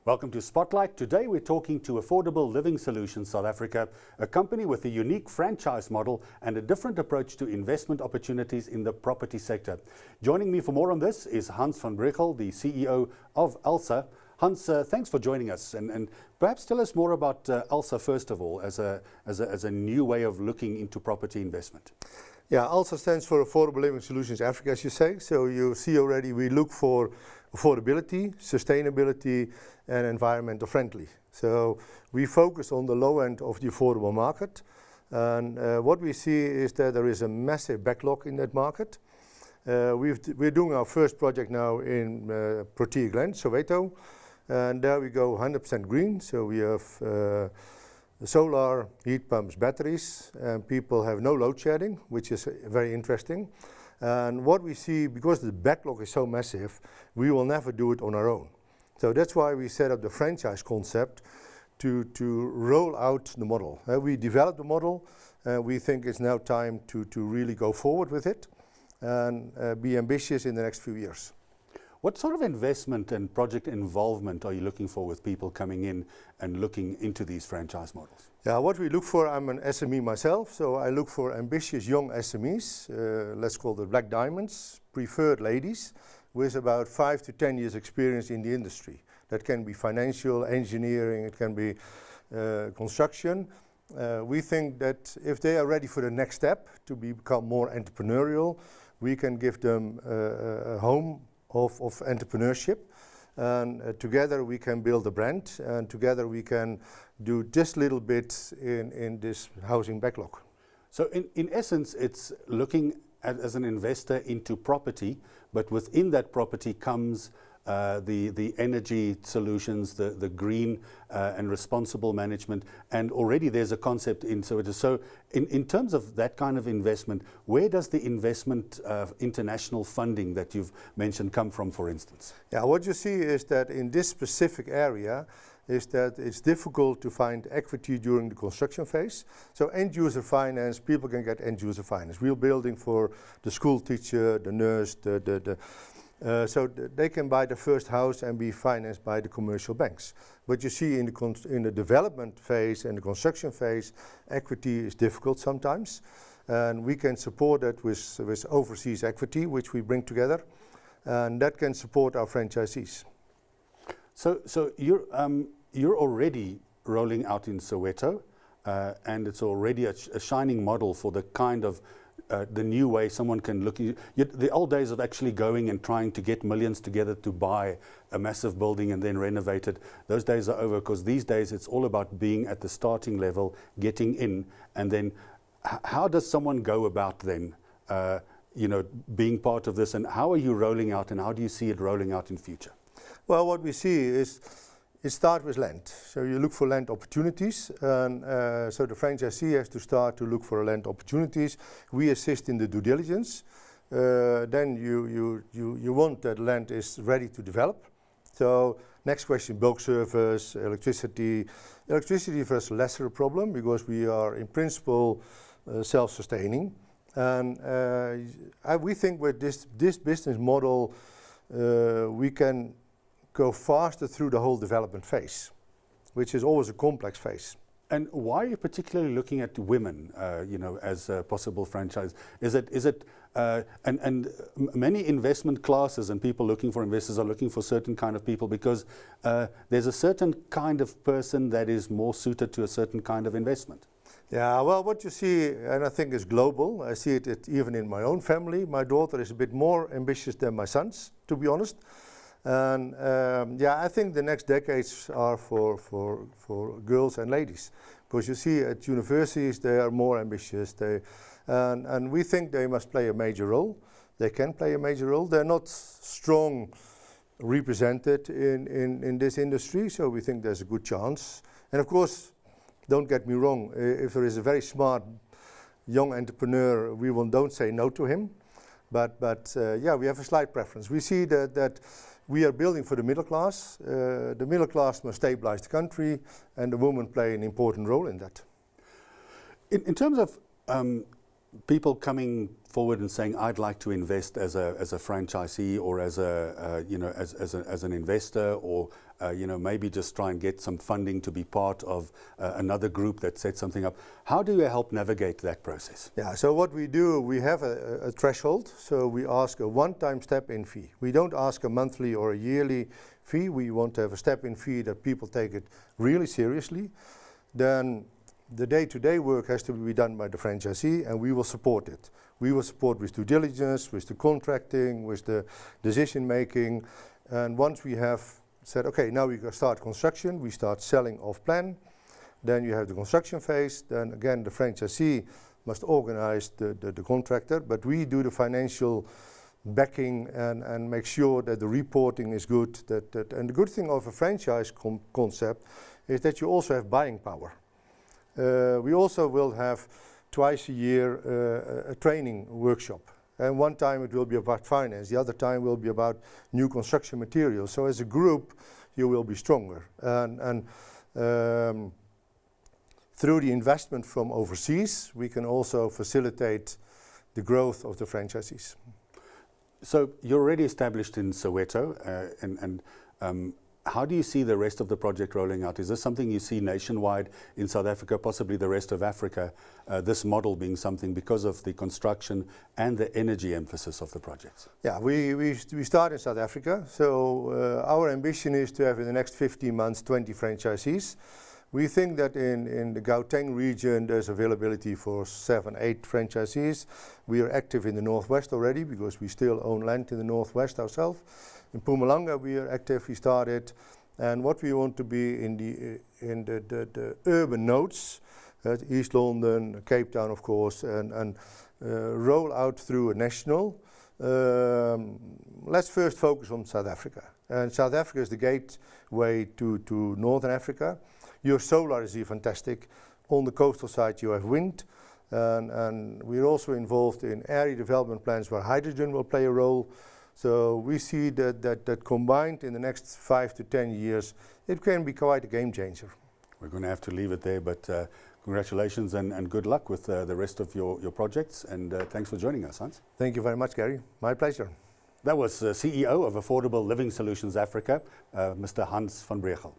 Welcome to Spotlight. Today we're talking to Affordable Living Solutions South Africa, a company with a unique franchise model and a different approach to investment opportunities in the property sector. Joining me for more on this is Hans van Breugel, the CEO of ALSA. Hans, thanks for joining us, and perhaps tell us more about ALSA first of all, as a new way of looking into property investment. Yeah, ALSA stands for Affordable Living Solutions Africa, as you say. So you see already we look for affordability, sustainability and environmental friendly. So we focus on the low end of the affordable market. And what we see is that there is a massive backlog in that market. We're doing our first project now in Breugel, Soweto. And there we go 100% green. So we have solar, heat pumps, batteries, and people have no load shedding, which is very interesting. And what we see, because the backlog is so massive, we will never do it on our own. So that's why we set up the franchise concept to roll out the model. We developed the model, and we think it's now time to really go forward with it and be ambitious in the next few years. What sort of investment and project involvement are you looking for with people coming in and looking into these franchise models? Yeah, what we look for, I'm an SME myself, so I look for ambitious young SMEs, let's call them black diamonds, preferred ladies, with about 5 to 10 years experience in the industry. That can be financial, engineering, it can be construction. We think that if they are ready for the next step to become more entrepreneurial, we can give them a home of entrepreneurship, and together we can build a brand, and together we can do just little bit in this housing backlog. So in essence, it's looking at, as an investor into property, but within that property comes the energy solutions, the green and responsible management, and already there's a concept in Soweto. So in terms of that kind of investment, where does the investment international funding that you've mentioned come from, for instance? Yeah, what you see is that in this specific area is that it's difficult to find equity during the construction phase. So end user finance, people can get end user finance. Real building for the school teacher, the nurse, so they can buy the first house and be financed by the commercial banks. But you see in the development phase and the construction phase, equity is difficult sometimes. And we can support that with overseas equity, which we bring together. And that can support our franchisees. So you're already rolling out in Soweto, and it's already a shining model for the kind of the new way someone can look. The old days of actually going and trying to get millions together to buy a massive building and then renovate it, those days are over, because these days it's all about being at the starting level, getting in, and then how does someone go about then being part of this, and how are you rolling out, and how do you see it rolling out in future? Well, what we see is it starts with land. So you look for land opportunities, and so the franchisee has to start to look for land opportunities. We assist in the due diligence. Then you want that land is ready to develop. So next question, bulk service, electricity. Electricity for us lesser a problem because we are in principle self-sustaining. And we think with this business model we can go faster through the whole development phase, which is always a complex phase. And why are you particularly looking at women, as a possible franchise? Is it and many investment classes and people looking for investors are looking for certain kind of people, because there's a certain kind of person that is more suited to a certain kind of investment. Yeah, well, what you see, and I think is global, I see it even in my own family. My daughter is a bit more ambitious than my sons, to be honest. And I think the next decades are for girls and ladies, because you see at universities they are more ambitious. And we think they must play a major role. They can play a major role. They're not strong represented in this industry, so we think there's a good chance. And of course, don't get me wrong, if there is a very smart young entrepreneur, don't say no to him. But we have a slight preference. We see that we are building for the middle class. The middle class must stabilize the country, and the women play an important role in that. In terms of people coming forward and saying, "I'd like to invest as a franchisee, or as an investor, or maybe just try and get some funding to be part of another group that sets something up. How do you help navigate that process? Yeah, so what we do, we have a threshold, so we ask a one-time step-in fee. We don't ask a monthly or a yearly fee. We want to have a step-in fee that people take it really seriously. Then the day-to-day work has to be done by the franchisee, and we will support it. We will support with due diligence, with the contracting, with the decision making. And once we have said, okay, now we can start construction, we start selling off plan. Then you have the construction phase. Then again, the franchisee must organize the contractor, but we do the financial backing and make sure that the reporting is good. And the good thing of a franchise concept is that you also have buying power. We also will have twice a year a training workshop. And one time it will be about finance, the other time will be about new construction materials. So as a group, you will be stronger. And through the investment from overseas, we can also facilitate the growth of the franchisees. So you're already established in Soweto, how do you see the rest of the project rolling out? Is this something you see nationwide in South Africa, possibly the rest of Africa, this model being something because of the construction and the energy emphasis of the projects? Yeah, we start in South Africa, so our ambition is to have in the next 15 months 20 franchisees. We think that in the Gauteng region there's availability for 7, 8 franchisees. We are active in the Northwest already because we still own land in the Northwest ourselves. In Mpumalanga we are active, we started, and what we want to be in the urban nodes, East London, Cape Town of course, and roll out through a national. Let's first focus on South Africa. And South Africa is the gateway to Northern Africa. Your solar is here fantastic. On the coastal side you have wind, and we're also involved in area development plans where hydrogen will play a role. So we see that combined in the next 5 to 10 years, it can be quite a game changer. We're going to have to leave it there, but congratulations and good luck with the rest of your projects, and thanks for joining us, Hans. Thank you very much, Gary. My pleasure. That was CEO of Affordable Living Solutions Africa, Mr. Hans van Breugel.